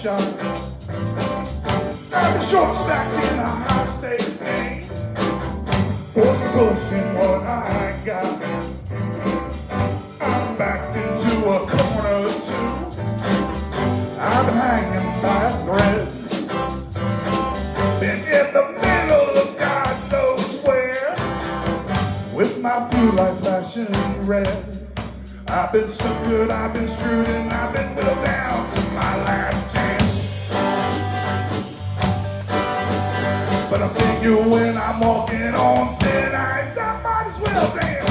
shot. Got me short stacked in a high stakes game. What's the pushing what I got? I'm backed into a corner too. I'm hanging by a thread. Been in the middle of God knows where, with my fuel light flashing red. I've been suckered, I've been screwed, and I've been whittled down to my last chance. But I figure when I'm walking on thin ice, I might as well dance.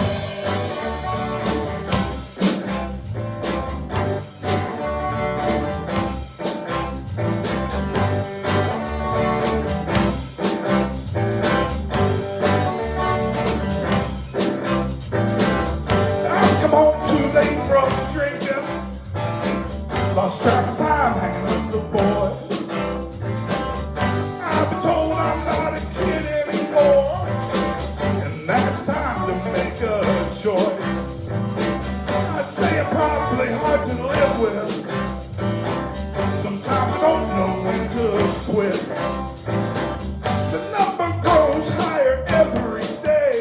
Lost track of time hanging with the boys. I've been told I'm not a kid anymore, and that's time to make a choice. I'd say I'm probably hard to live with. Sometimes I don't know when to quit. The number grows higher every day,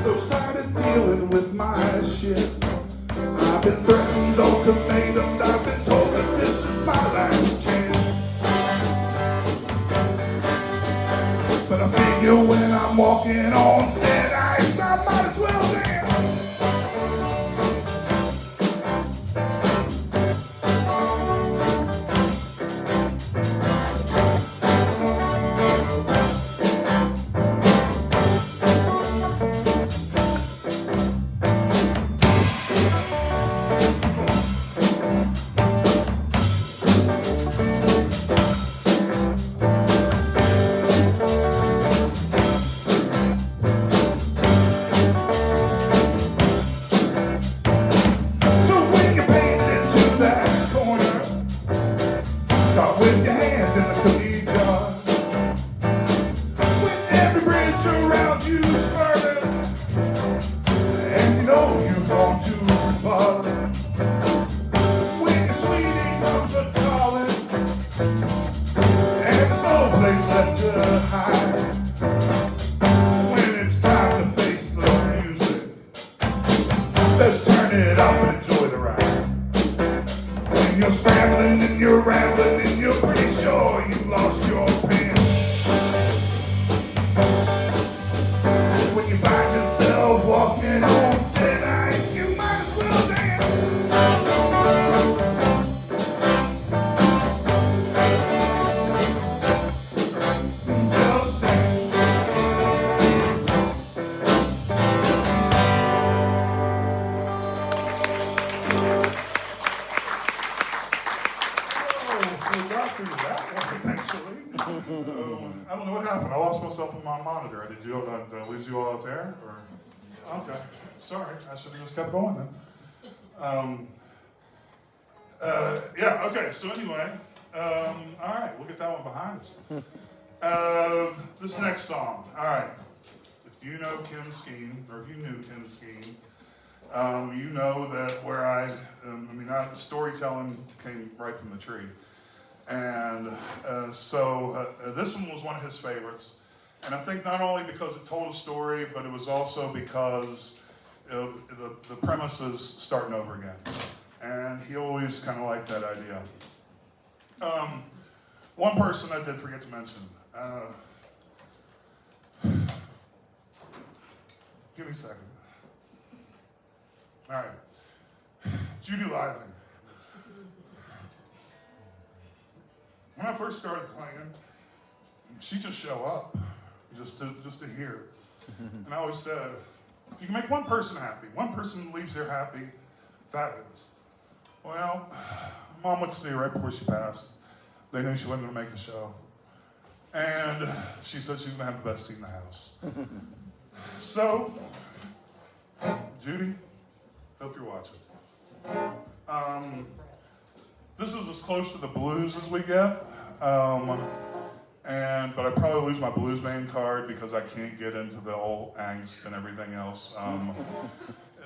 though started dealing with my shit. I've been threatened, ultimatum, I've been told that this is my last chance. But I figure when I'm walking on thin ice, I might as well dance. Start with your hand in the cookie jar. When every bridge around you is burning, and you know you're going too far. When your sweetie comes a calling, and there's no place left to hide. When it's time to face the music, let's turn it up and enjoy the ride. When you're scrambling and you're rambling and you're pretty sure you lost your pen. When you find yourself walking on thin ice, you might as well dance. Just dance. We got through that one eventually. I don't know what happened. I lost myself on my monitor. Did I lose you all out there? Or? Okay. Sorry. I should have just kept going then. Yeah, okay. So anyway, all right. We'll get that one behind us. This next song. All right. If you know Ken Skeen, or if you knew Ken Skeen, you know that where storytelling came right from the tree. And so this one was one of his favorites. And I think not only because it told a story, but it was also because the premise is starting over again. And he always kind of liked that idea. One person I did forget to mention. Give me a second. All right. Judy Lively. When I first started playing, she'd just show up, just to hear. And I always said, if you can make one person happy, one person leaves here happy, fabulous. Well, Mom went to see her right before she passed. They knew she wasn't going to make the show. And she said she's going to have the best seat in the house. So, Judy, hope you're watching. This is as close to the blues as we get. But I probably lose my blues main card because I can't get into the old angst and everything else.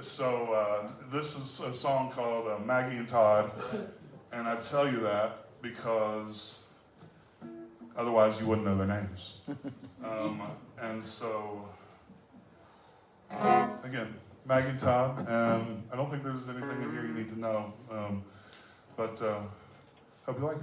So this is a song called Maggie and Todd, and I tell you that because otherwise you wouldn't know their names. And so, again, Maggie and Todd, and I don't think there's anything in here you need to know, but hope you like it.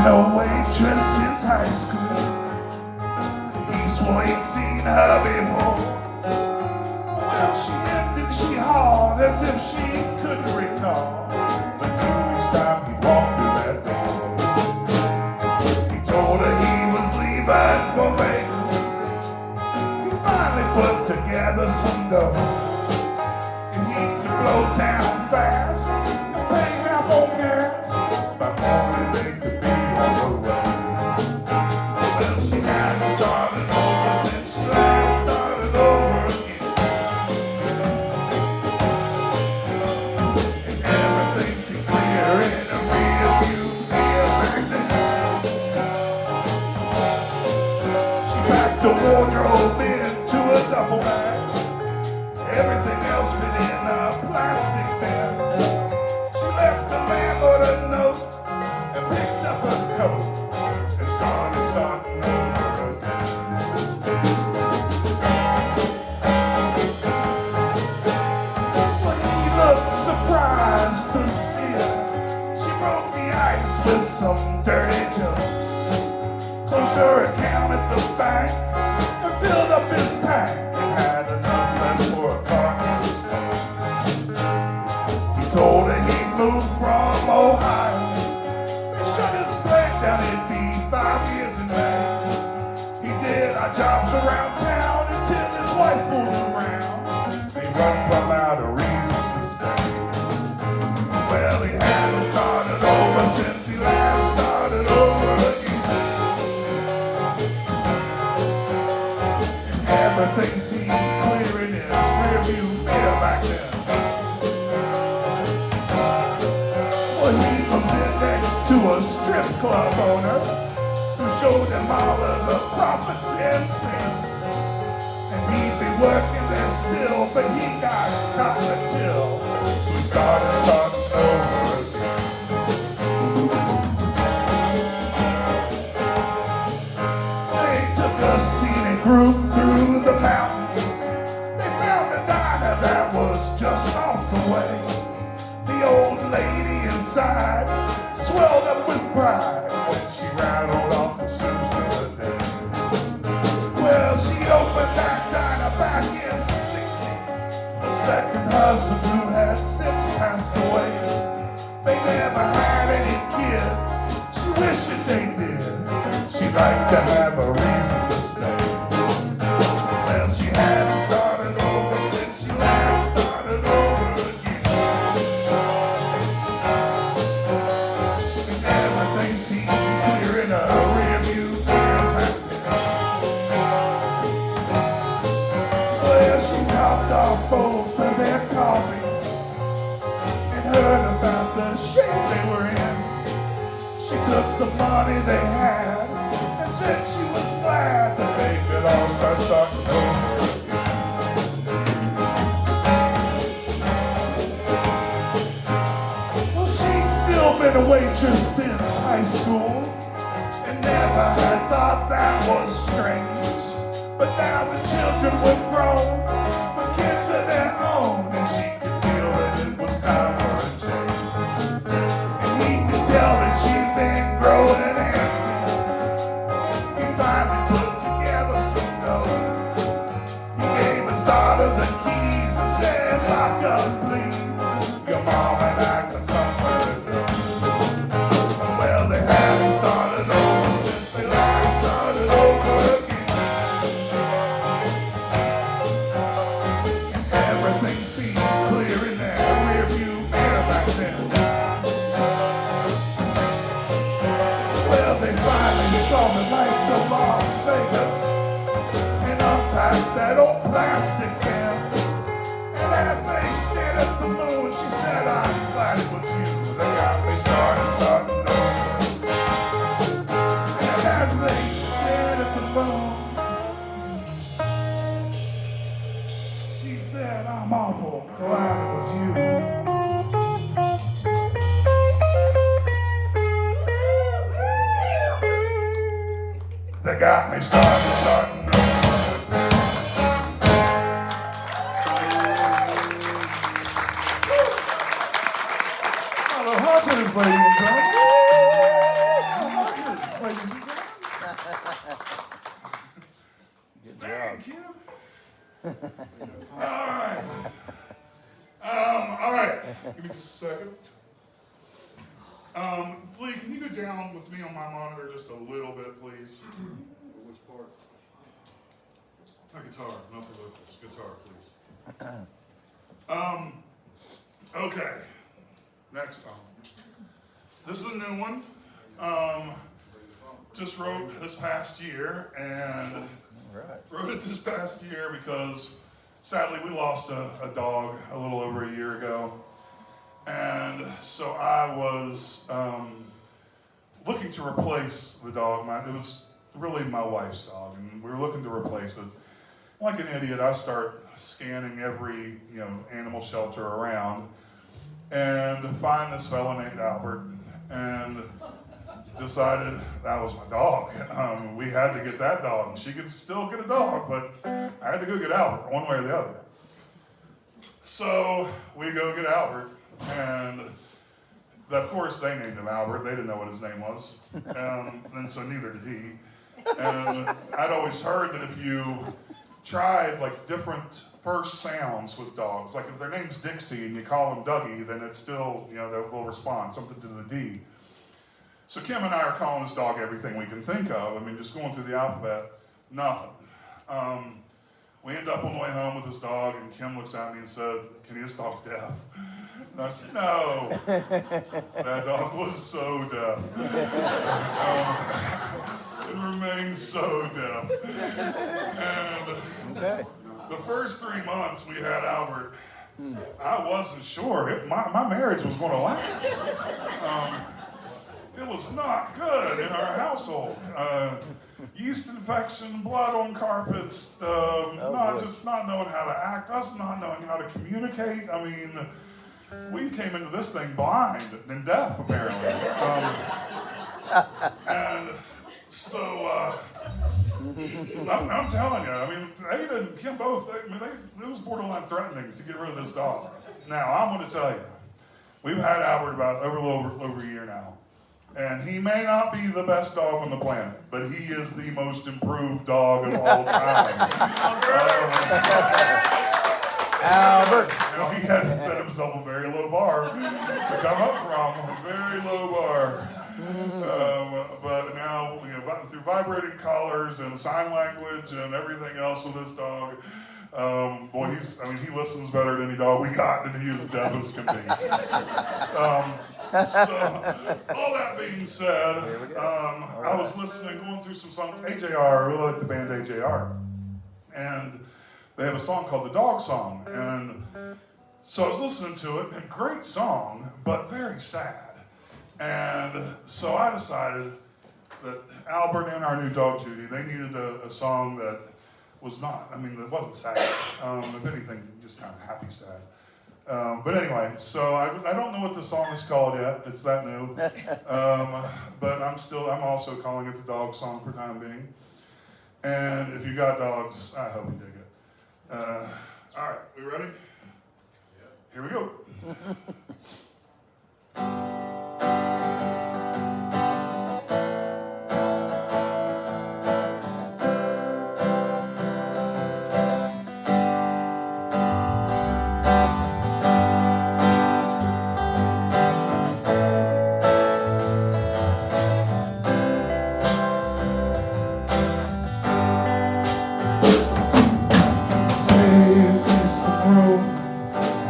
A waitress since high school. He swore he'd seen her before. Well, she lived and she hauled as if she couldn't recall. But each time he walked through that door, he told her he was leaving for Vegas. He finally put together some dough, and he could blow town fast and pay half on gas. By morning they could be on the road. Well, she hadn't started over since she last started over again. And everything seemed clear in a rear view mirror back then. She packed the wardrobe into a duffel bag. Everything else fit in a plastic bin. She left the landlord a note and picked up her coat and starting over again. Well, he looked surprised to see her. She broke the ice with some dirty jokes, closed her account at the bank, and filled up his tank and had enough left for a carcass. He told her he'd moved from Ohio. They shut his plant down, it'd be 5 years in May. He did our jobs around town until his wife pulled him around. He run from out of reasons to stay. Well, he hadn't started over since he last started over again. And everything seemed clear in his rearview mirror back then. Well, he moved in next to a strip club owner who showed him all of the profits and sin. And he'd be working there still, but he got caught in the till. So he started over again. They took a scenic route through the mountains. They found a diner that was just off the way. The old lady inside swelled up with pride when she rattled off the Susan of the day. Well, she opened that diner back in '60. The second husband, who had since passed away, they never had any kids. She wished that they did. She'd like to have a reason to stay. Well, she hadn't started over since she last started over again. And everything seemed clear in a rearview mirror back then. Well, she topped off both of their coffees and heard about the shape they were in. She took the money they had and said she was glad that they could all start starting over again. Well, she'd still been a waitress since high school and never had thought that was strange. But now the children were grown with kids of their own, and she could feel that it was time for a change. And he could tell that she'd been growing and handsome. He finally put together some dough. He gave his daughter the keys and said, "Lock up, please. Your mom and I got somewhere to go." Well, they haven't started over since they last started over again. Everything seemed clear in that rearview mirror back then. Well, they finally saw the lights plastic can. And as they stared at the moon, she said, I'm glad it was you that got me starting over. And as they stared at the moon, she said, I'm awful glad it was you. That got me starting over. Hunters, ladies and gentlemen. Hunters, ladies and gentlemen. Good Thank job. you. All right. Give me just a second. Lee, can you go down with me on my monitor just a little bit, please? Which part? A guitar, not the vocals. Guitar, please. Okay. Next song. This is a new one. Just wrote this past year, and wrote it this past year because sadly we lost a dog a little over a year ago. And so I was looking to replace the dog. It was really my wife's dog, and we were looking to replace it. Like an idiot, I start scanning every animal shelter around, and find this fellow named Albert, and decided that was my dog. We had to get that dog. She could still get a dog, but I had to go get Albert, one way or the other. So we go get Albert, and of course they named him Albert. They didn't know what his name was, and so neither did he. And I'd always heard that if you tried like different first sounds with dogs, like if their name's Dixie and you call them Dougie, then it's still, they'll respond, something to the D. So Kim and I are calling this dog everything we can think of. I mean, just going through the alphabet, nothing. We end up on the way home with this dog, and Kim looks at me and said, "Can this dog deaf?" And I said, "No." That dog was so deaf. It remains so deaf. And the first 3 months we had Albert, I wasn't sure my marriage was going to last. It was not good in our household. Yeast infection, blood on carpets, just not knowing how to act, us not knowing how to communicate. I mean, we came into this thing blind and deaf, apparently. And so, I'm telling you, I mean, Ada and Kim both, it was borderline threatening to get rid of this dog. Now, I'm going to tell you, we've had Albert about a little over a year now. And he may not be the best dog on the planet, but he is the most improved dog of all time. Albert. He had to set himself a very low bar to come up from, a very low bar. But now, through vibrating collars and sign language and everything else with this dog, boy, he listens better than any dog we got, and he is deaf as can be. So, all that being said, I was going through some songs. AJR, I really like the band AJR. And they have a song called The Dog Song. And so I was listening to it, and great song, but very sad. And so I decided that Albert and our new dog, Judy, they needed a song that was that wasn't sad. If anything, just kind of happy sad. But anyway, so I don't know what the song is called yet. It's that new. But I'm also calling it The Dog Song for time being. And if you got dogs, I hope you dig it. All right, we ready? Yeah. Here we go.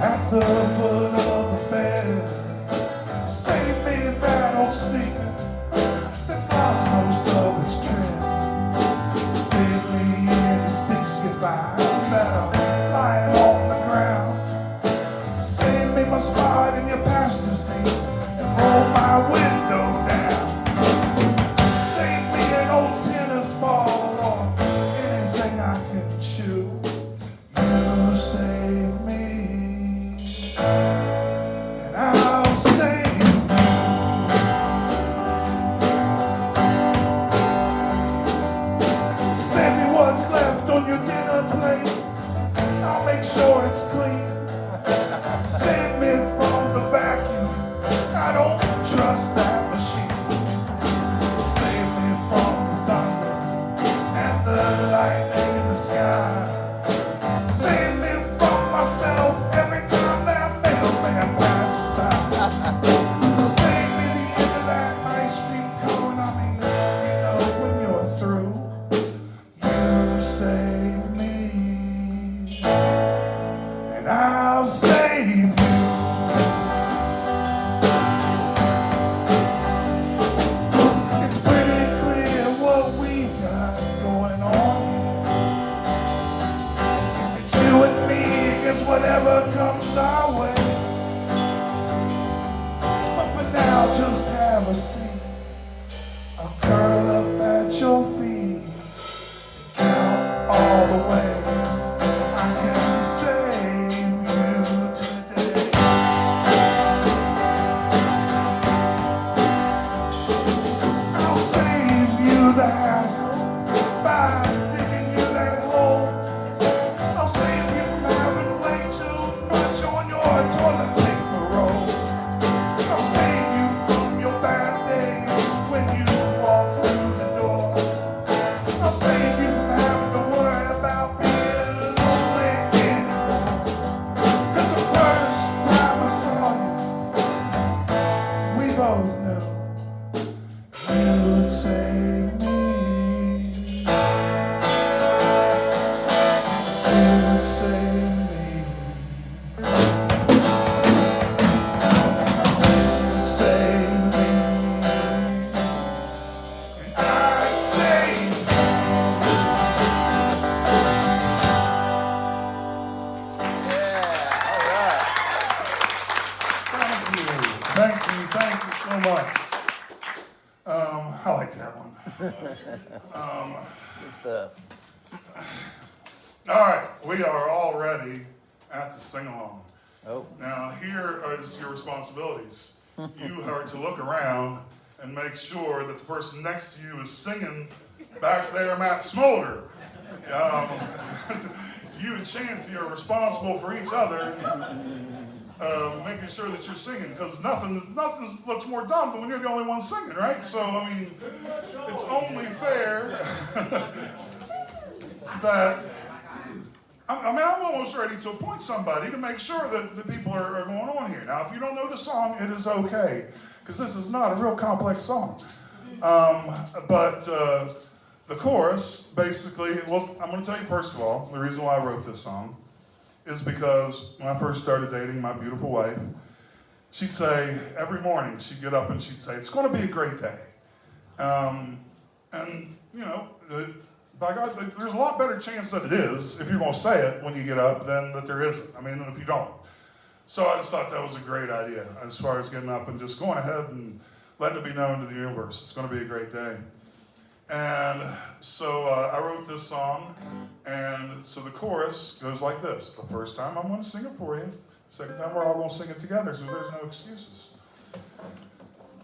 At the foot of the bed, save me that old sneaker that's lost most of its tread. Save me any sticks you find that spot in your passenger seat and roll my window down. Save me an old tennis ball or anything I can chew. You save me, and I'll save you. Send me what's left on your dinner plate. I'll make sure it's clean. Save me from the vacuum. I don't trust that machine. Save me from the thunder and the lightning in the sky. Save me from myself every time that mailman passes by. Save me the end of that ice cream cone. I mean, you know, when you're through, you save me, and I'll save you. It's pretty clear what we got going on here. It's you and me against whatever comes our way. But for now, just have a seat. I'll curl up at your feet, count all the ways I can save you today. I'll save you the hassle by digging you that hole. I'll save you from having way too much on your toilet paper roll. I'll save you from your bad days when you walk through the door. I'll save you from having to worry about being lonely anymore. 'Cause the first time I saw you, we both knew you'd save me. You'd save me. You'd save me. And I'd save you. Thank you so much. I like that one. Good stuff. All right, we are all ready at the sing-along. Oh, Now, here is your responsibilities. You are to look around and make sure that the person next to you is singing back there, Matt Smolder. You and Chancey are responsible for each other, making sure that you're singing, because nothing looks more dumb than when you're the only one singing, right? So, I mean, it's only fair that, I'm almost ready to appoint somebody to make sure that the people are going on here. Now, if you don't know the song, it is okay, because this is not a real complex song. But the chorus, basically, well, I'm going to tell you first of all, the reason why I wrote this song is because when I first started dating my beautiful wife, she'd say, every morning she'd get up and she'd say, it's going to be a great day. And, you know, by God, there's a lot better chance that it is if you're going to say it when you get up than that there isn't. I mean, if you don't. So I just thought that was a great idea as far as getting up and just going ahead and letting it be known to the universe. It's going to be a great day. And so I wrote this song, and so the chorus goes like this. The first time I'm going to sing it for you. Second time we're all going to sing it together, so there's no excuses.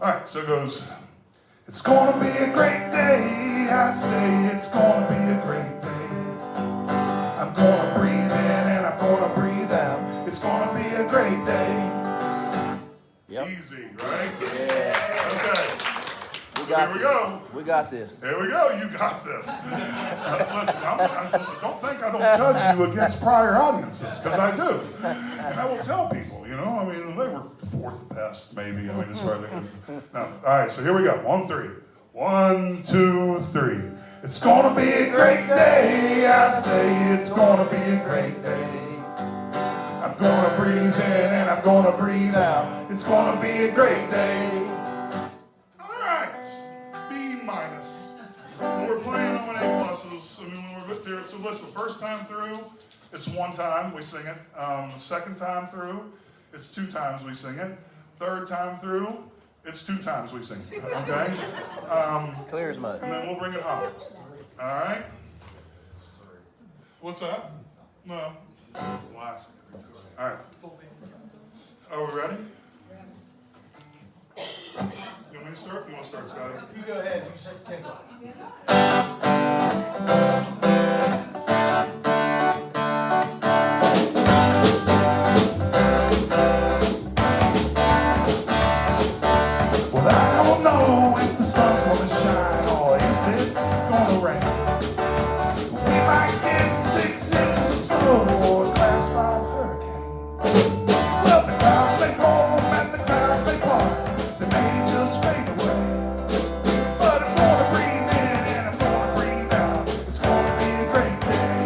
All right, so it goes, it's going to be a great day. I say it's going to be a great day. I'm going to breathe in and I'm going to breathe out. It's going to be a great day. yep. Easy, right? Yeah. Okay. Here we go. We got this. There we go. You got this. Listen, don't think I don't judge you against prior audiences, because I do. And I will tell people, you know, I mean, they were fourth best, maybe. I mean, as far as they could. No. All right, so here we go. 1, 3. 1, 2, 3. It's going to be a great day. I say it's going to be a great day. I'm going to breathe in and I'm going to breathe out. It's going to be a great day. Minus. When we're playing on A pluses, I mean, when we're there, so listen, first time through, it's one time, we sing it. Second time through, it's 2 times we sing it. Third time through, it's 2 times we sing it, okay? Clear as mud. And then we'll bring it home. All right? What's up? No. Last. All right. Are we ready? You want me to start? You want to start, Scotty? You go ahead. You set the tempo. Well, I don't know if the sun's gonna shine or if it's gonna rain. We might get 6 inches of snow or a class 5 hurricane. Well, the clouds may form and the clouds may part. They may just fade away. But I'm gonna breathe in and I'm gonna breathe out. It's gonna be a great day.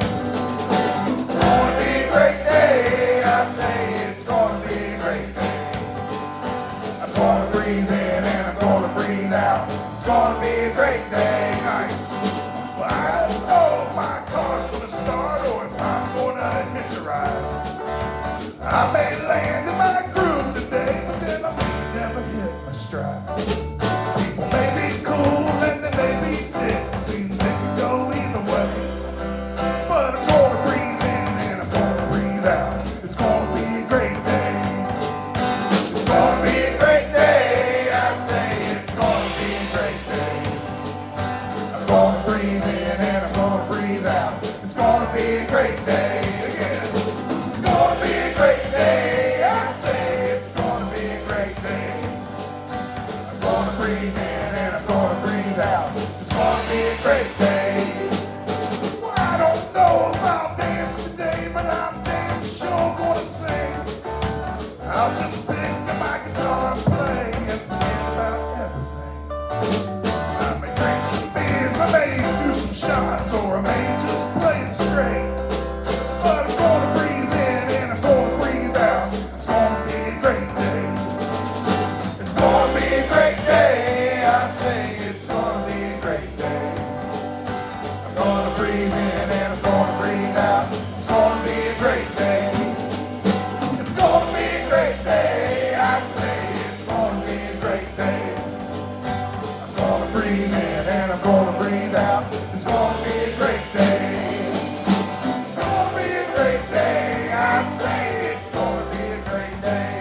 It's gonna be a great day. I say it's gonna be a great day. I'm gonna breathe in and I'm gonna breathe out. It's gonna be a great day. Nice. Well, I don't know if my car's gonna start or if I'm gonna hitch a ride. I may land in my groove today, but then I may never hit my stride. People may be cool and they may be dicks. Seems they can go either way. But I'm gonna breathe in and I'm gonna breathe out. It's gonna be a great day. It's gonna be a great day. I say it's gonna be a great day. I'm gonna breathe in and I'm gonna breathe out. It's gonna be a great day. Again. It's gonna be a great day. I say it's gonna be a great day. I'm gonna breathe in and I'm gonna breathe out. It's gonna be a great day. Well, I don't know if I'll dance today, but I'm damn sure gonna sing. I'll just pick up my guitar and play and forget about everything. I may drink some beers, I may do some shots, or I may just play it straight. But I'm gonna breathe in and I'm gonna breathe out. It's gonna be a great day. It's gonna be a great day. I say it's gonna be a great day. I'm gonna breathe in and I'm gonna breathe out. It's gonna be a great day. It's gonna be a great day. I say it's gonna be a great day. I'm gonna breathe in and I'm gonna breathe out. It's gonna be a great day. It's gonna be a great day. I say it's gonna be a great day.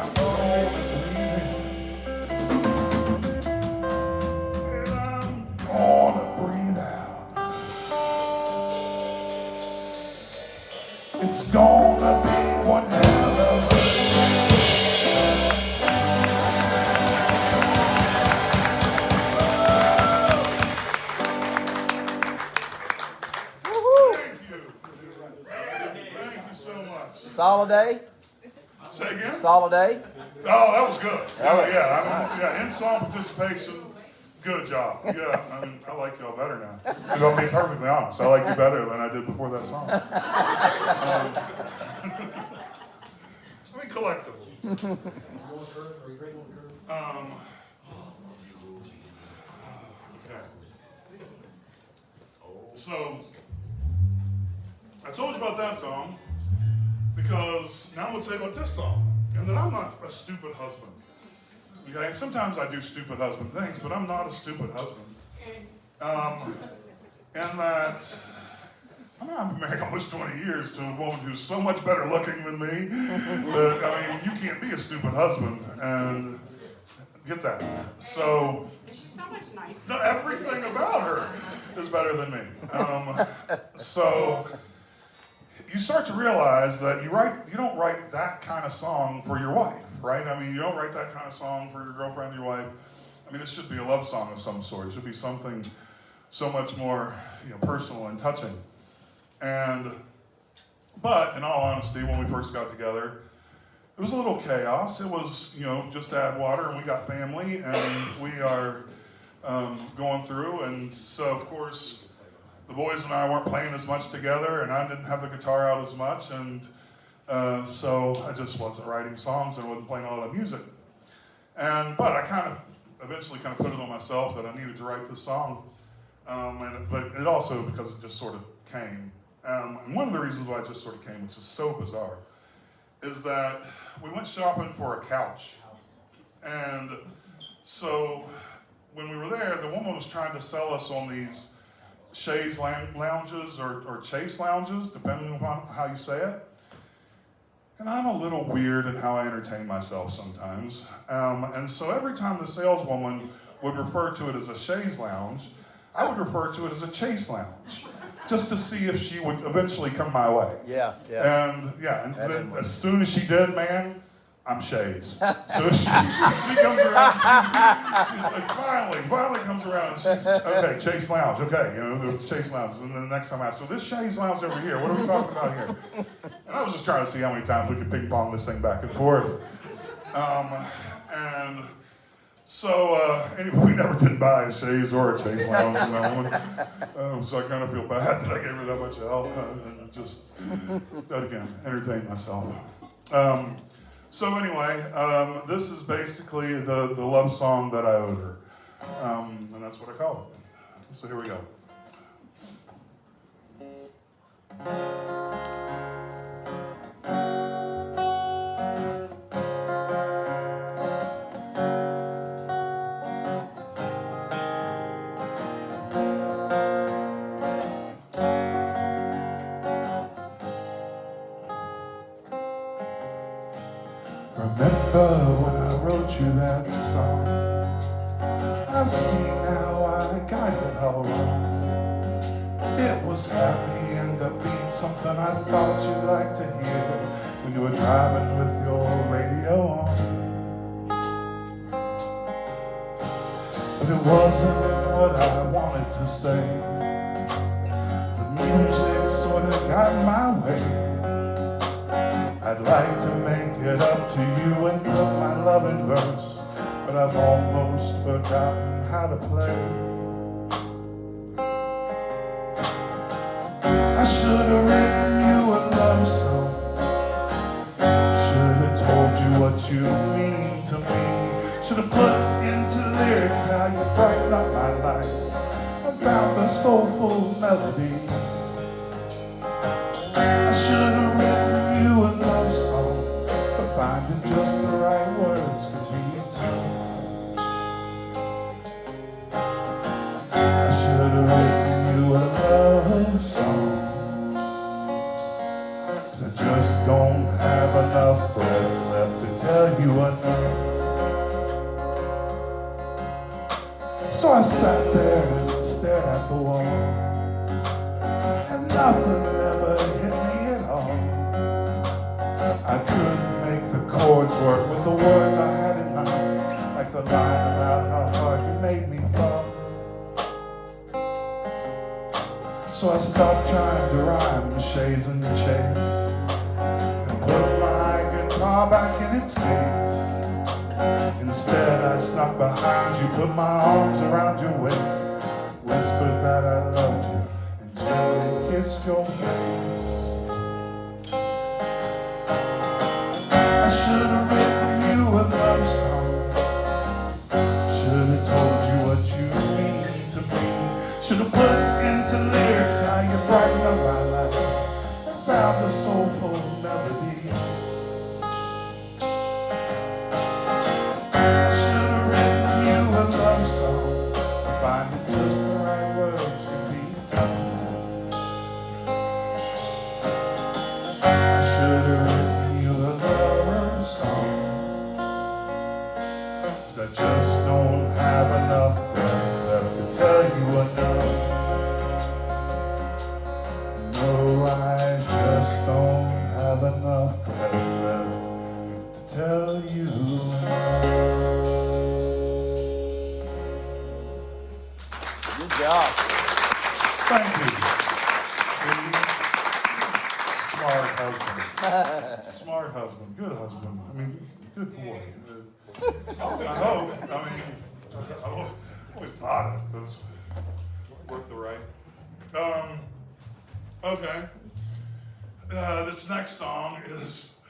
I'm gonna breathe in and I'm gonna breathe out. It's gonna be one hell of a Thank you. Thank you so much. Solid day? Say again? Solid day? Oh, that was good. That was- Yeah, in song participation, good job. Yeah, I mean, I like y'all better now. To go be perfectly honest, I like you better than I did before that song. I mean, collectively. Okay. So, I told you about that song because now I'm going to tell you about this song. And that I'm not a stupid husband. Okay? Sometimes I do stupid husband things, but I'm not a stupid husband. And that I've been married almost 20 years to a woman who's so much better looking than me that, I mean, you can't be a stupid husband and get that. So, And she's so much nicer. no, everything about her is better than me. So you start to realize that you don't write that kind of song for your wife, right? I mean, you don't write that kind of song for your girlfriend, your wife. I mean, it should be a love song of some sort. It should be something so much more, personal and touching. But in all honesty, when we first got together, it was a little chaos. It was, just add water and we got family and we are going through. And so, of course, the boys and I weren't playing as much together and I didn't have the guitar out as much. And so I just wasn't writing songs and wasn't playing a lot of music. But I eventually put it on myself that I needed to write this song. But it also, because it just sort of came. And one of the reasons why it just sort of came, which is so bizarre, is that we went shopping for a couch. And so when we were there, the woman was trying to sell us on these chaise lounges or chase lounges, depending upon how you say it. And I'm a little weird in how I entertain myself sometimes. And so every time the saleswoman would refer to it as a chaise lounge, I would refer to it as a chase lounge, just to see if she would eventually come my way. Yeah. And then as soon as she did, man, I'm chaise. So she comes around, she's like, finally comes around, and she's, okay, chase lounge, okay, the chase lounge. And then the next time I asked, so this chaise lounge over here, what are we talking about here? And I was just trying to see how many times we could ping pong this thing back and forth. And so, anyway, we never did buy a chaise or a chase lounge from that woman. So I kind of feel bad that I gave her that much help and just, again, entertain myself. So anyway, this is basically the love song that I owed her. And that's what I call it. So here we go. Remember when I wrote you that song? I see now I got it all wrong. It was happy and upbeat, something I thought you'd like to hear when you were driving with your radio on. But it wasn't what I wanted to say. The music sort of got my way. I'd like to make it up to you and put my love in verse, but I've almost forgotten how to play. I should have written you a love song, should have told you what you mean to me, should have put into lyrics how you brighten up my life, I found a soulful melody. I should have written you a love song, but finding just the right words could be tough. I should have written you a love song, 'cause I just don't have enough breath left to tell you enough. So I sat there and stared at the wall, and nothing ever hit me at all. I couldn't make the chords work with the words I had in mind, like the line about how hard you made me fall. So I stopped trying to rhyme chaise and chase, and put my guitar back in its case. Instead I snuck behind you, put my arms around your waist, whispered that I loved you, and gently kissed your face. I should have written you a love song, should have told you what you mean to me, should have put into lyrics how you brighten up my life, and found a soulful melody. I should have written you a love song, finding just the right words can be tough. I should have written you a love song, 'cause I just don't have enough breath left to tell you enough. No, I just don't have enough breath left to tell you enough. Good job. Thank you. See? Smart husband. Smart husband. Good husband. I mean, good boy. I hope. I mean, I always thought it was worth the right. Okay. This next song is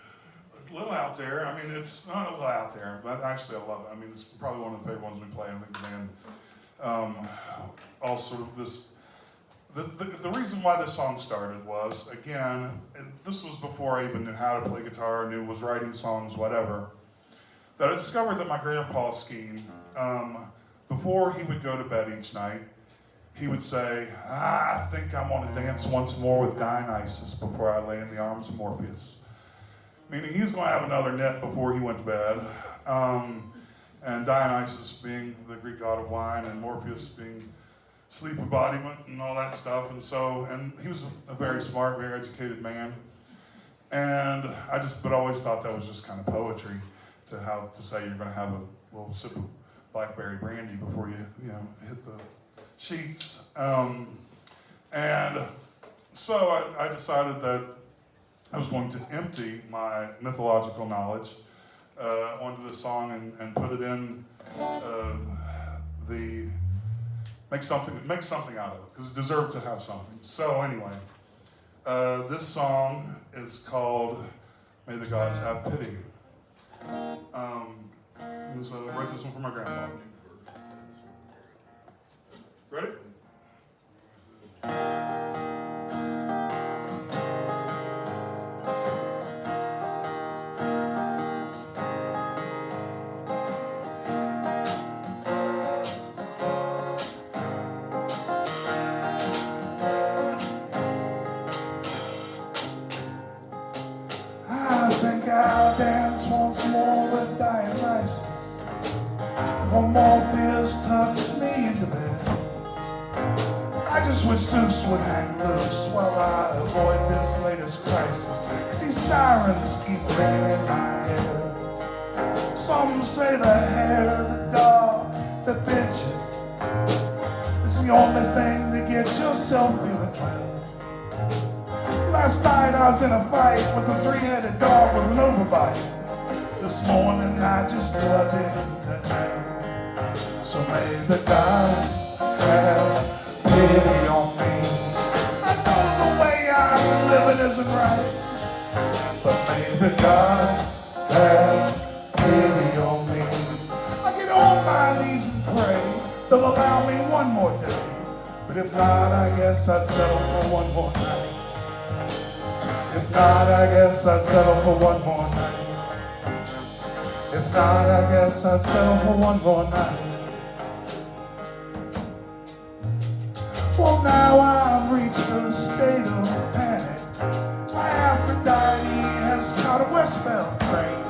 a little out there. I mean, it's not a little out there, but actually I love it. I mean, it's probably one of the favorite ones we play in the band. Also, The reason why this song started was, again, this was before I even knew how to play guitar, was writing songs, whatever, that I discovered that my grandpa Skeen, before he would go to bed each night, he would say, I think I want to dance once more with Dionysus before I lay in the arms of Morpheus. Meaning he was going to have another nip before he went to bed. And Dionysus being the Greek god of wine, and Morpheus being sleep embodiment and all that stuff. And he was a very smart, very educated man. And but I always thought that was just kind of poetry to say you're going to have a little sip of blackberry brandy before you hit the sheets. And so I decided that I was going to empty my mythological knowledge onto this song and put it in make something out of it, because it deserved to have something. So anyway, this song is called May the Gods Have Pity. I wrote this one for my grandpa. Ready? I think I'll dance once more with Dionysus before Morpheus tucks me into bed. I just wish Zeus would hang loose while I avoid this latest crisis, 'cause these sirens keep ringing in my ear. Some say the hair, the dog, the pigeon is the only thing that gets yourself feeling well. Last night I was in a fight with a three-headed dog with an overbite. This morning I just plugged into hell. So may the gods have pity on me. I know the way I'm living isn't right, but may the gods have pity on me. I get on my knees and pray they'll allow me one more day, but if not, I guess I'd settle for one more night. If not, I guess I'd settle for one more night. If not, I guess I'd settle for one more night. Well, now I've reached a state of panic. My Aphrodite has caught a westbound train.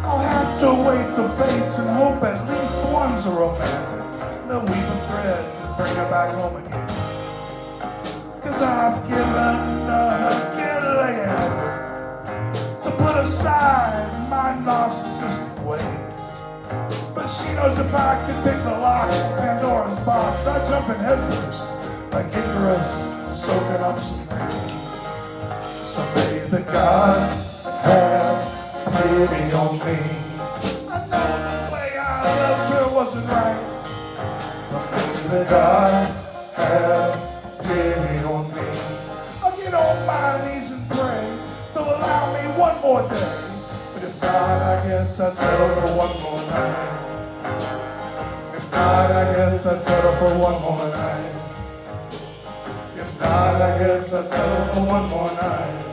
I'll have to wait the fates and hope at least one's a romantic. They'll weave a thread to bring her back home again. 'Cause I've given her getaway to put aside my narcissistic ways. But she knows if I could pick the lock from Pandora's box, I'd jump in headfirst like Icarus soaking up some rays. So may the gods have pity on me. I know the way I loved her wasn't right, but may the gods have pity on me. I'll get on my knees and pray they'll allow me one more day, but if not, I guess I'd settle for one more night. If not, I guess I'd settle for one more night. If not, I guess I'd settle for one more night.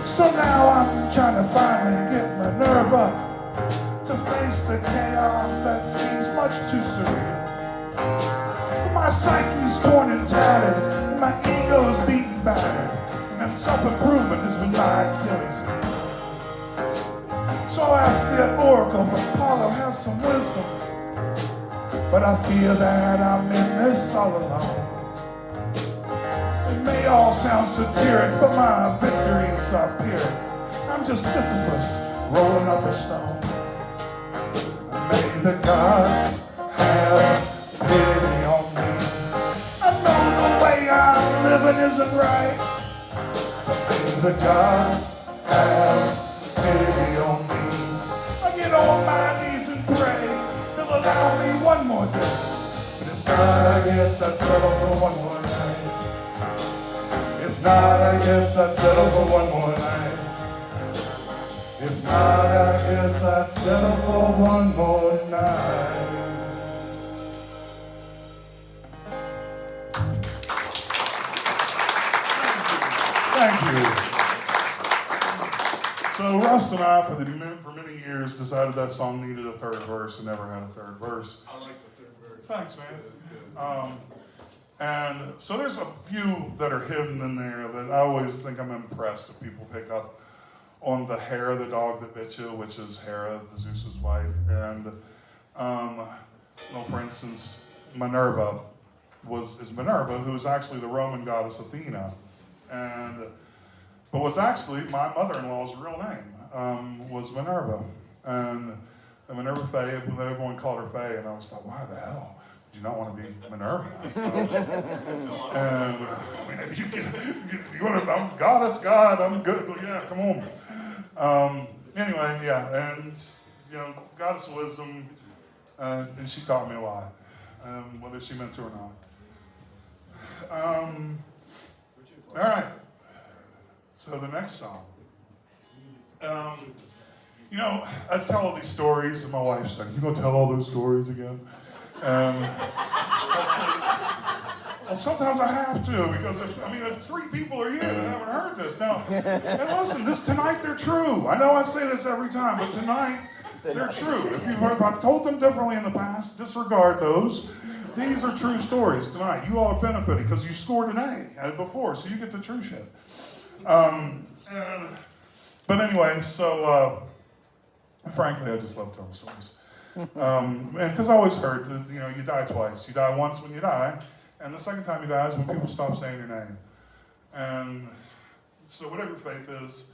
So now I'm trying to finally get my nerve up to face the chaos that seems much too surreal. My psyche's torn and tattered, and my ego's beaten battered, and self-improvement has been my Achilles heel. So I ask the oracle if Apollo has some wisdom, but I fear that I'm in this all alone. It may all sound satiric, but my victories are pyrrhic. I'm just Sisyphus rolling up a stone. May the gods have pity on me. I know the way I'm living isn't right, but may the gods have pity on me. I get on my knees and pray they'll allow me one more day, but if not, I guess I'd settle for one more night. If not, I guess I'd settle for one more night. If not, I guess I'd settle for one more night. Thank you. So Russ and I, for many years, decided that song needed a third verse and never had a third verse. I like the third verse. Thanks, man. Yeah, that's good. And so there's a few that are hidden in there that I always think I'm impressed if people pick up on the Hera, the dog that bit you, which is Hera, Zeus's wife. And, for instance, Minerva is Minerva, who is actually the Roman goddess Athena. But was actually my mother-in-law's real name, was Minerva. And Minerva Faye, everyone called her Faye, and I always thought, why the hell do you not want to be Minerva? And I mean, if you want to, I'm goddess, God, I'm good, yeah, come on. Anyway, yeah, and, goddess of wisdom, and she taught me a lot, whether she meant to or not. All right. So the next song. I tell all these stories, and my wife's like, "You gonna tell all those stories again?" Well, sometimes I have to, because if 3 people are here that haven't heard this now, and listen, tonight they're true. I know I say this every time, but tonight they're true. If I've told them differently in the past, disregard those. These are true stories tonight. You all are benefiting because you scored an A before, so you get the true shit. But anyway, so frankly, I just love telling stories. And because I always heard that, you die twice. You die once when you die, and the second time you die is when people stop saying your name. And so whatever your faith is,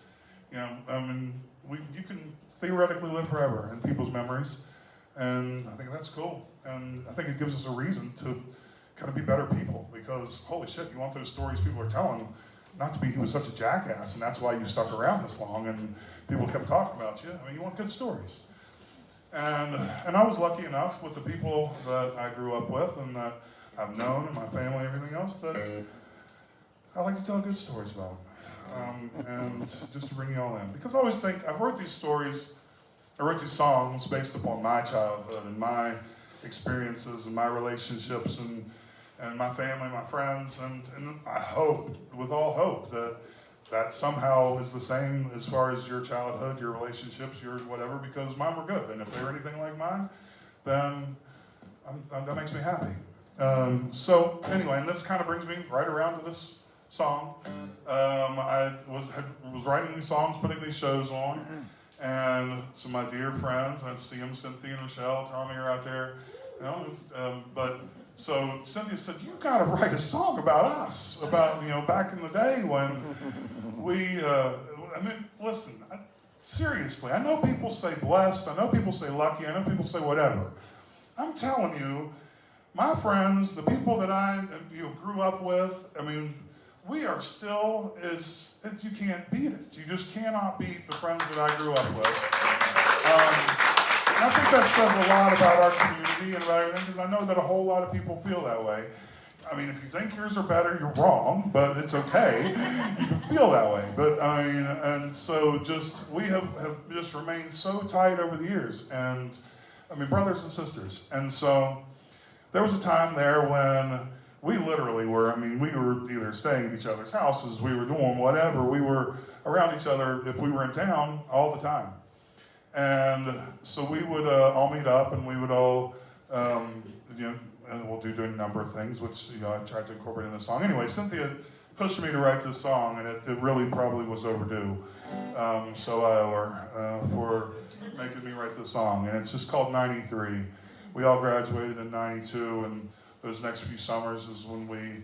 you can theoretically live forever in people's memories. And I think that's cool. And I think it gives us a reason to kind of be better people, because holy shit, you want those stories people are telling, not to be he was such a jackass and that's why you stuck around this long and people kept talking about you. I mean, you want good stories. And I was lucky enough with the people that I grew up with and that I've known and my family and everything else that I like to tell good stories about. And just to bring you all in. Because I always think, I wrote these songs based upon my childhood and my experiences and my relationships and my family, my friends, and I hope, with all hope, that somehow is the same as far as your childhood, your relationships, your whatever, because mine were good. And if they were anything like mine, then that makes me happy. So anyway, and this kind of brings me right around to this song. I was writing these songs, putting these shows on, and so my dear friends, I see them, Cynthia and Michelle, Tommy are out there, so Cynthia said, "You got to write a song about us, about back in the day when we." Listen, seriously. I know people say blessed. I know people say lucky. I know people say whatever. I'm telling you, my friends, the people that I grew up with. I mean, we are still you can't beat it. You just cannot beat the friends that I grew up with. And I think that says a lot about our community and about everything, because I know that a whole lot of people feel that way. I mean, if you think yours are better, you're wrong, but it's okay. You can feel that way. But and so we have just remained so tight over the years, and brothers and sisters. And so there was a time there when we literally were, we were either staying at each other's houses, we were doing whatever, we were around each other if we were in town all the time. And so we would all meet up, and we would all, and we'll do a number of things, which I tried to incorporate in the song. Anyway, Cynthia pushed me to write this song, and it really probably was overdue. So I owe her for making me write this song, and it's just called 93. We all graduated in 92, and those next few summers is when we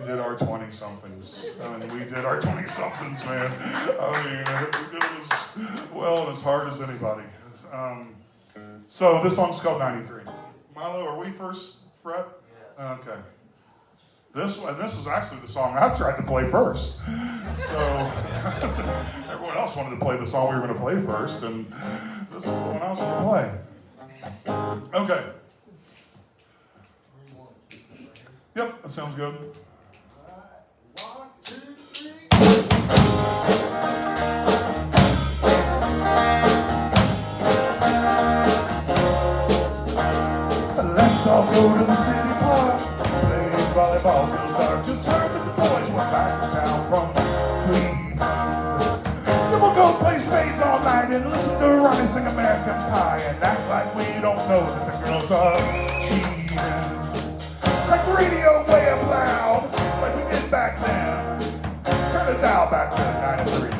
did our 20-somethings. We did our 20-somethings, man. We did it as hard as anybody. So this song's called 93. Milo, are we first fret? Yes. Okay. This is actually the song I tried to play first. So everyone else wanted to play the song we were going to play first, and this is the one I was going to play. Okay. Yep, that sounds good. All right. 1, 2, 3. Let's all go to the city park, play volleyball till dark. Just heard that the boys went back to town. from Cleveland. Then we'll go play spades all night and listen to Ronnie sing American Pie and act like we don't know that the girls are cheating. Crank the radio way up loud like we did back then. Turn the dial back to 93.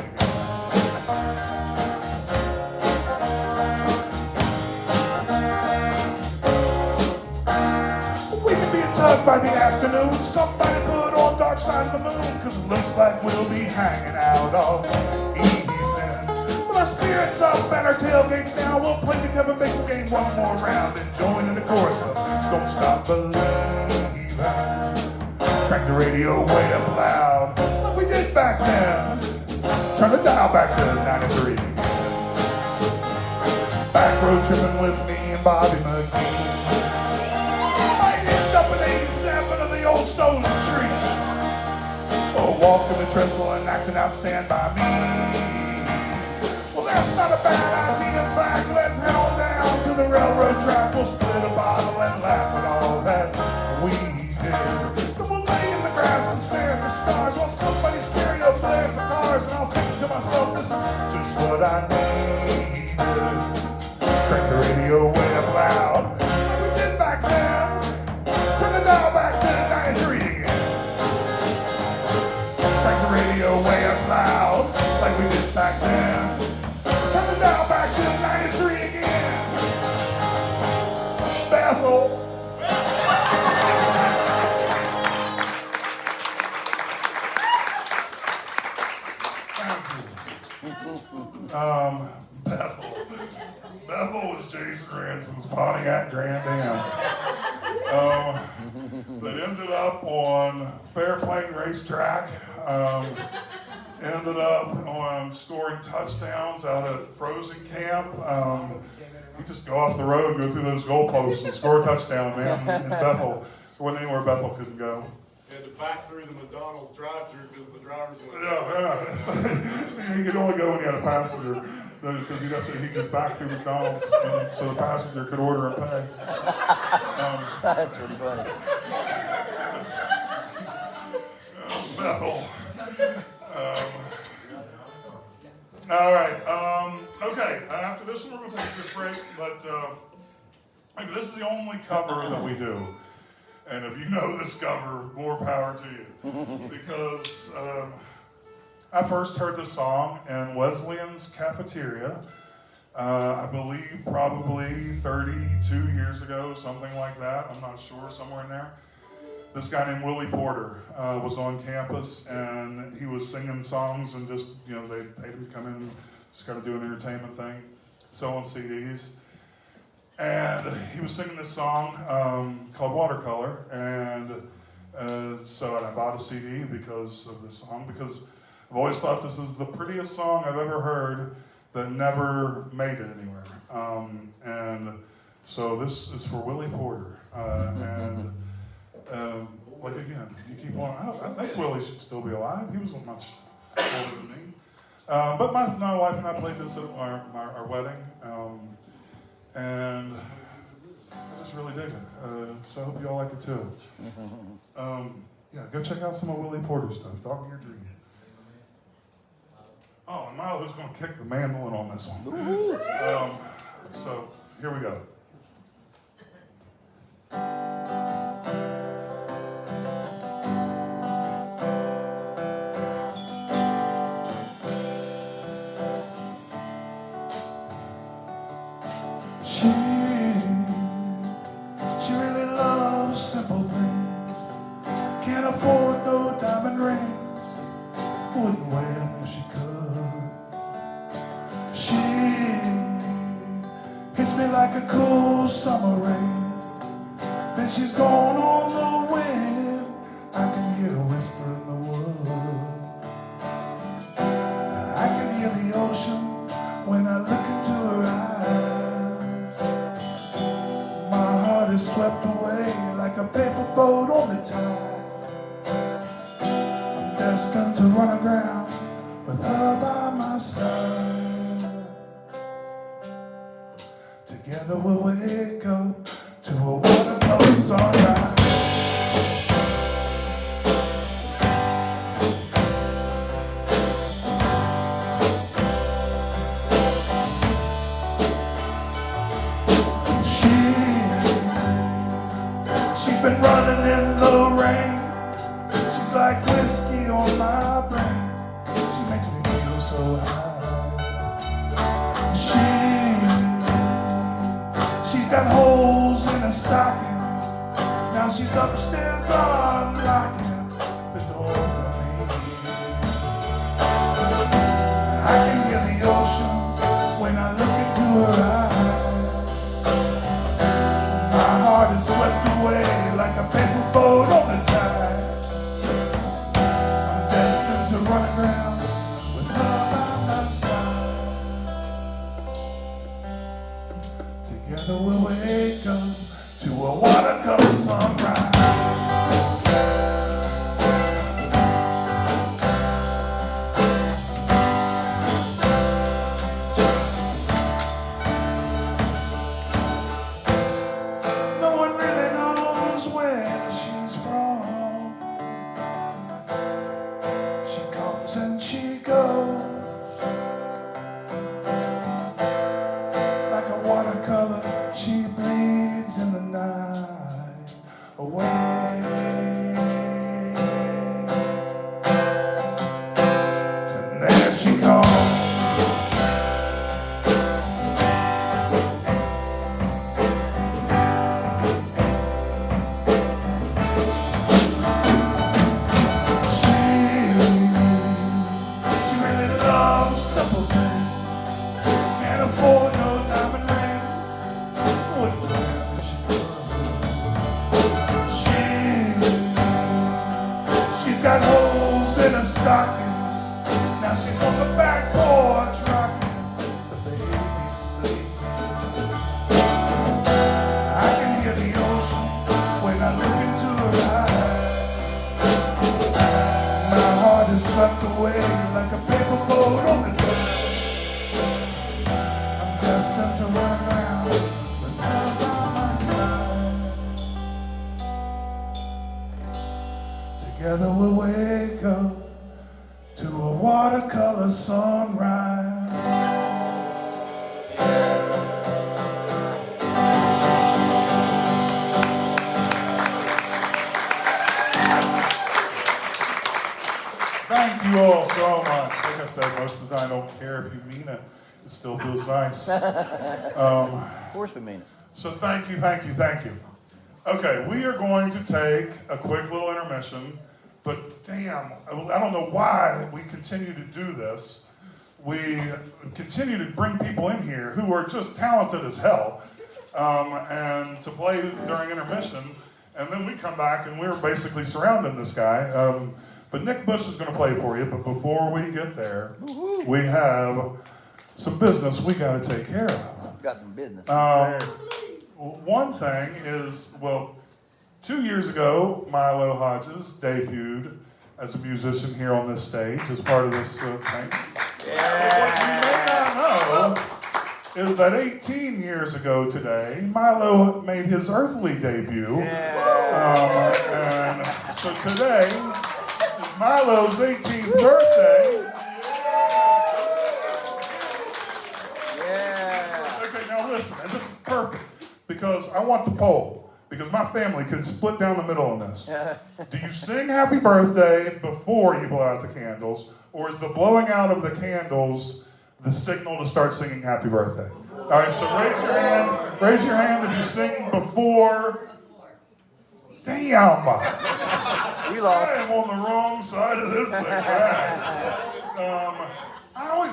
Tugged by the afternoon, somebody put on Dark Side of the Moon, cause it looks like we'll be hanging out all evening. With our spirits up and our tailgates down, we'll play the Kevin Bacon game one more round and join in the chorus of Don't Stop Believing. Crank the radio way up loud, like we did back then. Turn the dial back to 93. Back road tripping with me and Bobby McGee. Of the old stone tree, or walking the trestle and acting out Stand By Me. Well, that's not a bad idea. In fact, let's head on down to the railroad track. We'll split a bottle and laugh at all that we did. Then we'll lay in the grass and stare at the stars while somebody's stereo plays the cars, and I'll think to myself, this is just what I need. Crank the radio way up loud, like we did back then. Turn the dial back to 93 again. Crank the radio way up loud, like we did back then. Turn the dial back to 93 again. Bethel. Thank you. Bethel was Jason Ransom's Pontiac Grand Am. That ended up on Fairplane Racetrack. Ended up on scoring touchdowns out at Frozen Camp. You just go off the road, go through those goalposts and score a touchdown, man, in Bethel. There wasn't anywhere Bethel couldn't go. You had to back through the McDonald's drive-thru because the drivers were... Yeah. So you could only go when you had a passenger. Because he'd just back through McDonald's so the passenger could order and pay. That's pretty funny. Bethel. All right. Okay. After this one, we're going to take a quick break. But this is the only cover that we do. And if you know this cover, more power to you. Because I first heard this song in Wesleyan's cafeteria, I believe probably 32 years ago, something like that. I'm not sure, somewhere in there. This guy named Willie Porter was on campus, and he was singing songs and just, they paid him to come in, just kind of do an entertainment thing, selling CDs. And he was singing this song called Watercolor, and so I bought a CD because of this song, because I've always thought this is the prettiest song I've ever heard that never made it anywhere. And so this is for Willie Porter. Like again, you keep on, I think Willie should still be alive. He was much older than me. But my wife and I played this at our wedding. And I just really dig it. So I hope you all like it too. Yeah, go check out some of Willie Porter's stuff. Dog in Your Dream. Oh, and Milo is going to kick the mandolin on this one. So here we go. She really loves simple things. Can't afford no diamond rings. Wouldn't wear them if she could. She hits me like a cool summer rain. Then she's gone on the wind. I can hear a whisper in the wood. I can hear the ocean when I look into her eyes. My heart is swept away like a paper boat on the tide. I'm destined to run aground with her by my side. Together we'll wake up to a watercolor sunrise. her eyes. My heart is swept away like a paper boat on the tide. I'm destined to run aground with her by my side. Together we'll wake up to a watercolor sunrise. No one really knows where she's from. She comes and she goes like a watercolor. She bleeds in the night away. And there she comes. She really loves simple things. Can't afford no diamond rings. Wouldn't care if she could. She's got holes in her stocking. Now she's on the back porch rocking the baby sleep. I can hear the ocean when I look into her eyes. My heart is swept away like a paper boat on the tide. I'm destined to run around with her by my side. Together we'll wake up to a watercolor sunrise. Thank you all so much. Like I said, most of the time I don't care if you mean it. It still feels nice. Of course we mean it. So thank you. Okay, we are going to take a quick little intermission, but damn, I don't know why we continue to do this. We continue to bring people in here who are just talented as hell, and to play during intermission, and then we come back and we're basically surrounding this guy. But Nick Bush is going to play for you, but before we get there, we have some business we got to take care of. We've got some business. One thing is, 2 years ago, Milo Hodges debuted as a musician here on this stage as part of this thing. Yeah. What you may not know is that 18 years ago today, Milo made his earthly debut. And so today is Milo's 18th birthday. Yeah. Okay, now listen, and this is perfect, because I want the poll, because my family could split down the middle on this. Do you sing happy birthday before you blow out the candles, or is the blowing out of the candles the signal to start singing happy birthday? All right, so raise your hand if you sing before. Damn! You lost. I am on the wrong side of this thing.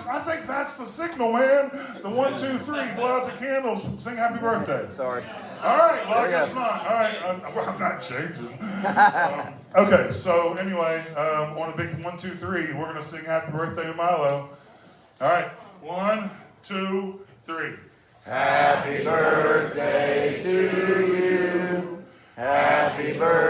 I think that's the signal, man. The 1, 2, 3, blow out the candles, sing happy birthday. Sorry. All right, well, I guess not. All right, I'm not changing. Okay, so anyway, on a big 1, 2, 3, we're going to sing happy birthday to Milo. All right, 1, 2, 3. Happy birthday to you. Happy birthday.